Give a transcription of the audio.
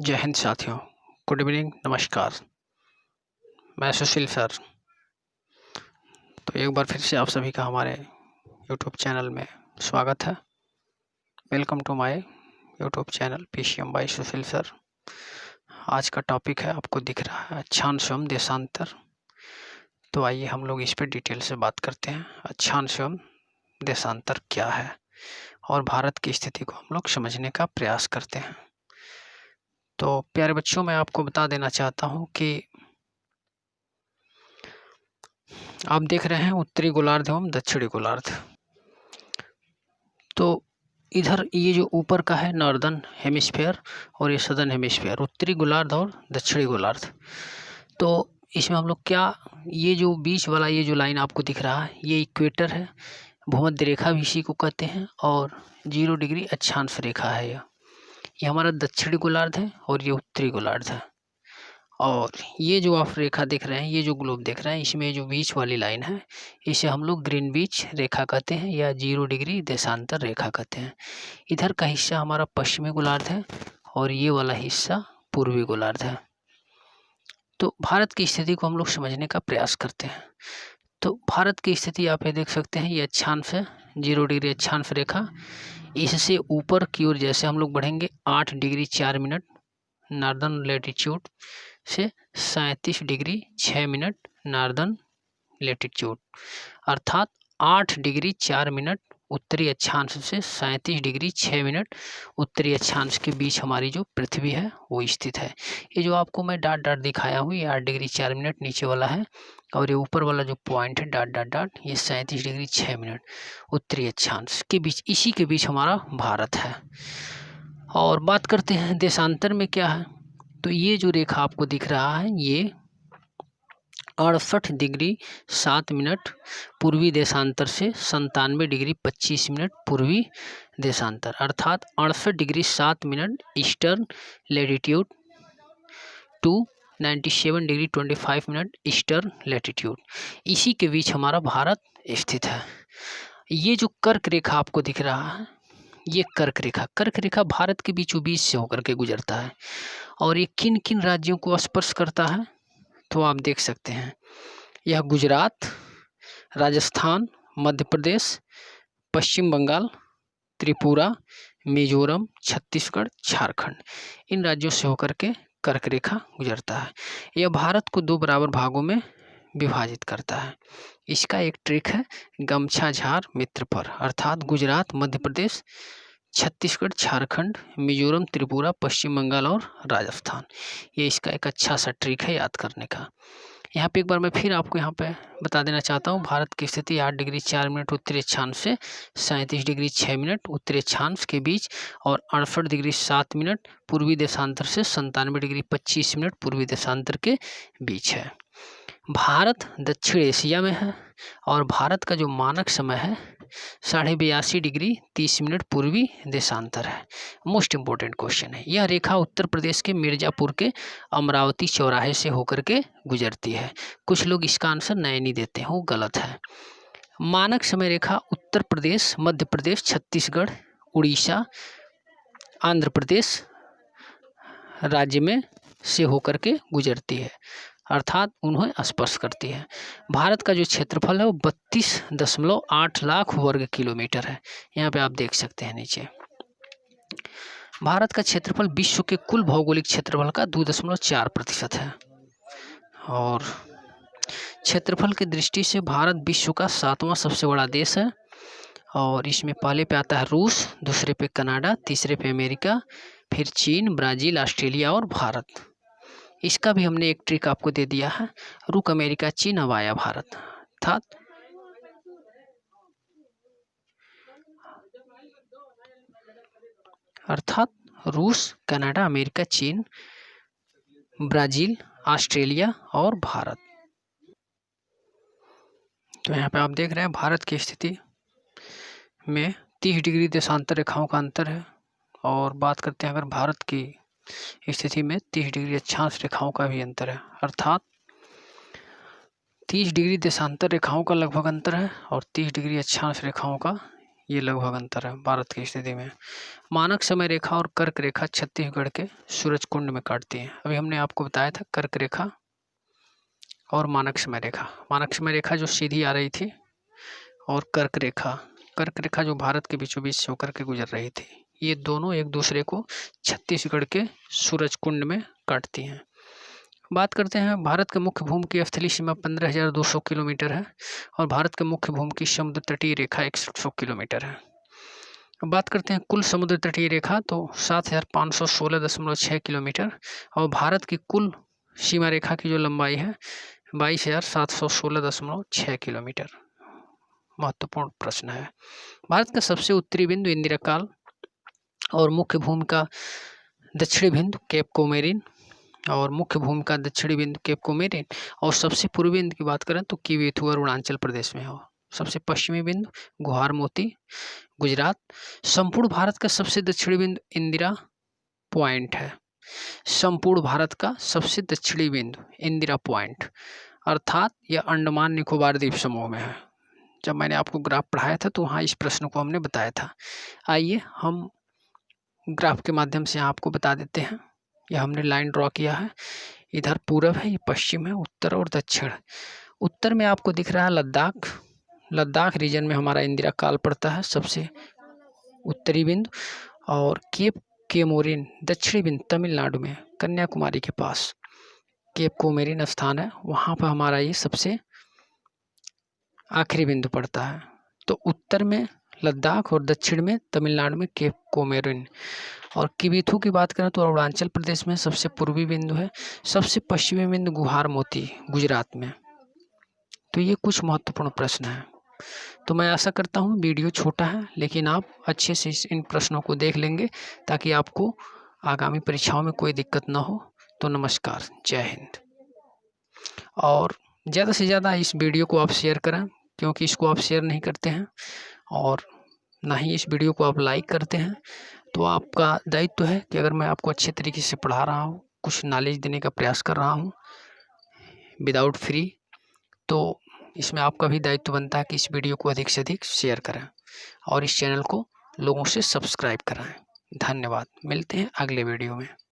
जय हिंद साथियों, good evening, नमस्कार। मैं सुशील सर। तो एक बार फिर से आप सभी का हमारे यूट्यूब चैनल में स्वागत है। Welcome to my YouTube channel PCM by Sushil sir. आज का टॉपिक है, आपको दिख रहा है, अक्षांश एवं देशांतर। तो आइए हम लोग इस पर डिटेल से बात करते हैं। अक्षांश एवं देशांतर क्या है और भारत की स्थिति को हम लोग समझने का प्रयास करते हैं। तो प्यारे बच्चों, मैं आपको बता देना चाहता हूँ कि आप देख रहे हैं उत्तरी गोलार्ध एवं दक्षिणी गोलार्ध। तो इधर ये जो ऊपर का है नॉर्दर्न हेमिस्फीयर और ये सदर्न हेमिस्फीयर, उत्तरी गोलार्ध और दक्षिणी गोलार्ध। तो इसमें हम लोग क्या, ये जो बीच वाला ये जो लाइन आपको दिख रहा है, ये इक्वेटर है, भूमध्य रेखा भी इसी को कहते हैं, और 0 डिग्री अक्षांश रेखा है। ये हमारा दक्षिणी गोलार्ध है और ये उत्तरी गोलार्ध है। और ये जो आप रेखा देख रहे हैं, ये जो ग्लोब देख रहे हैं, इसमें जो बीच वाली लाइन है, इसे हम लोग ग्रीनविच रेखा कहते हैं या 0 डिग्री देशांतर रेखा कहते हैं। इधर का हिस्सा हमारा पश्चिमी गोलार्ध है और ये वाला हिस्सा पूर्वी गोलार्ध है। तो भारत की स्थिति को हम लोग समझने का प्रयास करते हैं। तो भारत की स्थिति आप ये देख सकते हैं, ये अक्षांश है, 0 डिग्री अक्षांश रेखा। इससे ऊपर की ओर जैसे हम लोग बढ़ेंगे 8 डिग्री 4 मिनट नॉर्दर्न लैटिट्यूड से 37 डिग्री 6 मिनट नॉर्दर्न लैटिट्यूड, अर्थात 8 डिग्री 4 मिनट उत्तरी अक्षांश से 37 डिग्री 6 मिनट उत्तरी अक्षांश के बीच हमारी जो पृथ्वी है वो स्थित है। ये जो आपको मैं डॉट डॉट दिखाया हूँ, ये 8 डिग्री 4 मिनट नीचे वाला है, और ये ऊपर वाला जो पॉइंट है डॉट डॉट डॉट, ये 37 डिग्री 6 मिनट उत्तरी अक्षांश के बीच, इसी के बीच हमारा भारत है। और बात करते हैं देशांतर में क्या है। तो ये जो रेखा आपको दिख रहा है, ये 68 डिग्री 7 मिनट पूर्वी देशांतर से 97 डिग्री 25 मिनट पूर्वी देशांतर, अर्थात 68 degree 7 minute eastern latitude to 97 degree 25 minute eastern latitude, इसी के बीच हमारा भारत स्थित है। ये जो कर्क रेखा आपको दिख रहा है, ये कर्क रेखा भारत के बीचों बीच से होकर के गुजरता है। और ये किन किन राज्यों को स्पर्श करता है, तो आप देख सकते हैं, यह गुजरात, राजस्थान, मध्य प्रदेश, पश्चिम बंगाल, त्रिपुरा, मिजोरम, छत्तीसगढ़, झारखंड, इन राज्यों से होकर के कर्क रेखा गुजरता है। यह भारत को 2 बराबर भागों में विभाजित करता है। इसका एक ट्रिक है गमछा झार मित्र पर, अर्थात गुजरात, मध्य प्रदेश, छत्तीसगढ़, झारखंड, मिजोरम, त्रिपुरा, पश्चिम बंगाल और राजस्थान। ये इसका एक अच्छा सा ट्रिक है याद करने का। यहाँ पे एक बार मैं फिर आपको यहाँ पे बता देना चाहता हूँ, भारत की स्थिति 8 डिग्री 4 मिनट उत्तरी अक्षांश से 37 डिग्री 6 मिनट उत्तरी अक्षांश के बीच, और 68 डिग्री 7 मिनट पूर्वी देशांतर से 97 डिग्री 25 मिनट पूर्वी देशांतर के बीच है। भारत दक्षिण एशिया में है और भारत का जो मानक समय है 82.5 डिग्री 30 मिनट पूर्वी देशांतर है। मोस्ट इम्पोर्टेंट क्वेश्चन है। यह रेखा उत्तर प्रदेश के मिर्जापुर के अमरावती चौराहे से होकर के गुजरती है। कुछ लोग इसका आंसर नैनी देते हैं, वो गलत है। मानक समय रेखा उत्तर प्रदेश, मध्य प्रदेश, छत्तीसगढ़, उड़ीसा, आंध्र प्रदेश राज्य में से होकर के गुजरती है, अर्थात उन्हें स्पर्श करती है। भारत का जो क्षेत्रफल है वो 32.8 लाख वर्ग किलोमीटर है। यहाँ पे आप देख सकते हैं नीचे। भारत का क्षेत्रफल विश्व के कुल भौगोलिक क्षेत्रफल का 2.4% है। और क्षेत्रफल की दृष्टि से भारत विश्व का 7वां सबसे बड़ा देश है। और इसमें पहले पे आता है रूस, दूसरे पे कनाडा, तीसरे पे अमेरिका, फिर चीन, ब्राज़ील, ऑस्ट्रेलिया और भारत। इसका भी हमने एक ट्रिक आपको दे दिया है, रुक अमेरिका चीन अब आया भारत, अर्थात रूस, कनाडा, अमेरिका, चीन, ब्राज़ील, ऑस्ट्रेलिया और भारत। तो यहाँ पे आप देख रहे हैं भारत की स्थिति में 30 डिग्री देशांतर रेखाओं का अंतर है। और बात करते हैं अगर भारत की स्थिति में 30 डिग्री अक्षांश रेखाओं का भी अंतर है, अर्थात 30 डिग्री देशांतर रेखाओं का लगभग अंतर है और 30 डिग्री अक्षांश रेखाओं का ये लगभग अंतर है भारत की स्थिति में। मानक समय रेखा और कर्क रेखा छत्तीसगढ़ के सूरज कुंड में काटती है। अभी हमने आपको बताया था कर्क रेखा और मानक समय रेखा। मानक समय रेखा जो सीधी आ रही थी और कर्क रेखा जो भारत के बीचों बीच से होकर के गुजर रही थी, ये दोनों एक दूसरे को छत्तीसगढ़ के सूरज कुंड में काटती हैं। बात करते हैं भारत के मुख्य भूमि की स्थलीय सीमा 15,200 किलोमीटर है और भारत के मुख्य भूमि की समुद्र तटीय रेखा 6100 किलोमीटर है। अब बात करते हैं कुल समुद्र तटीय रेखा तो 7,516.6 किलोमीटर और भारत की कुल सीमा रेखा की जो लंबाई है 22,716.6 किलोमीटर। महत्वपूर्ण प्रश्न है। भारत का सबसे उत्तरी बिंदु इंदिरा काल और मुख्य भूमि का दक्षिणी बिंदु केप कोमेरिन और मुख्य भूमि का दक्षिणी बिंदु केप कोमेरिन और सबसे पूर्वी बिंदु की बात करें तो किवेथू अरुणाचल प्रदेश में हो। सबसे पश्चिमी बिंदु गुहार मोती गुजरात। संपूर्ण भारत का सबसे दक्षिणी बिंदु इंदिरा पॉइंट है। संपूर्ण भारत का सबसे दक्षिणी बिंदु इंदिरा पॉइंट अर्थात यह अंडमान निकोबार द्वीप समूह में है। जब मैंने आपको ग्राफ पढ़ाया था तो वहाँ इस प्रश्न को हमने बताया था। आइए हम ग्राफ के माध्यम से आपको बता देते हैं। यह हमने लाइन ड्रॉ किया है, इधर पूरब है, ये पश्चिम है, उत्तर और दक्षिण। उत्तर में आपको दिख रहा है लद्दाख रीजन में हमारा इंदिरा काल पड़ता है सबसे उत्तरी बिंदु और केप कोमेरिन दक्षिणी बिंदु तमिलनाडु में कन्याकुमारी के पास केप कोमेरिन स्थान है, वहाँ पर हमारा ये सबसे आखिरी बिंदु पड़ता है। तो उत्तर में लद्दाख और दक्षिण में तमिलनाडु में केप कोमेरिन और किवेथू की बात करें तो अरुणाचल प्रदेश में सबसे पूर्वी बिंदु है। सबसे पश्चिमी बिंदु गुहार मोती गुजरात में। तो ये कुछ महत्वपूर्ण प्रश्न हैं। तो मैं आशा करता हूँ वीडियो छोटा है लेकिन आप अच्छे से इन प्रश्नों को देख लेंगे ताकि आपको आगामी परीक्षाओं में कोई दिक्कत ना हो। तो नमस्कार, जय हिंद। और ज़्यादा से ज़्यादा इस वीडियो को आप शेयर करें क्योंकि इसको आप शेयर नहीं करते हैं और ना ही इस वीडियो को आप लाइक करते हैं। तो आपका दायित्व है कि अगर मैं आपको अच्छे तरीके से पढ़ा रहा हूँ, कुछ नॉलेज देने का प्रयास कर रहा हूँ विदाउट फ्री, तो इसमें आपका भी दायित्व बनता है कि इस वीडियो को अधिक से अधिक शेयर करें और इस चैनल को लोगों से सब्सक्राइब कराएं। धन्यवाद। मिलते हैं अगले वीडियो में।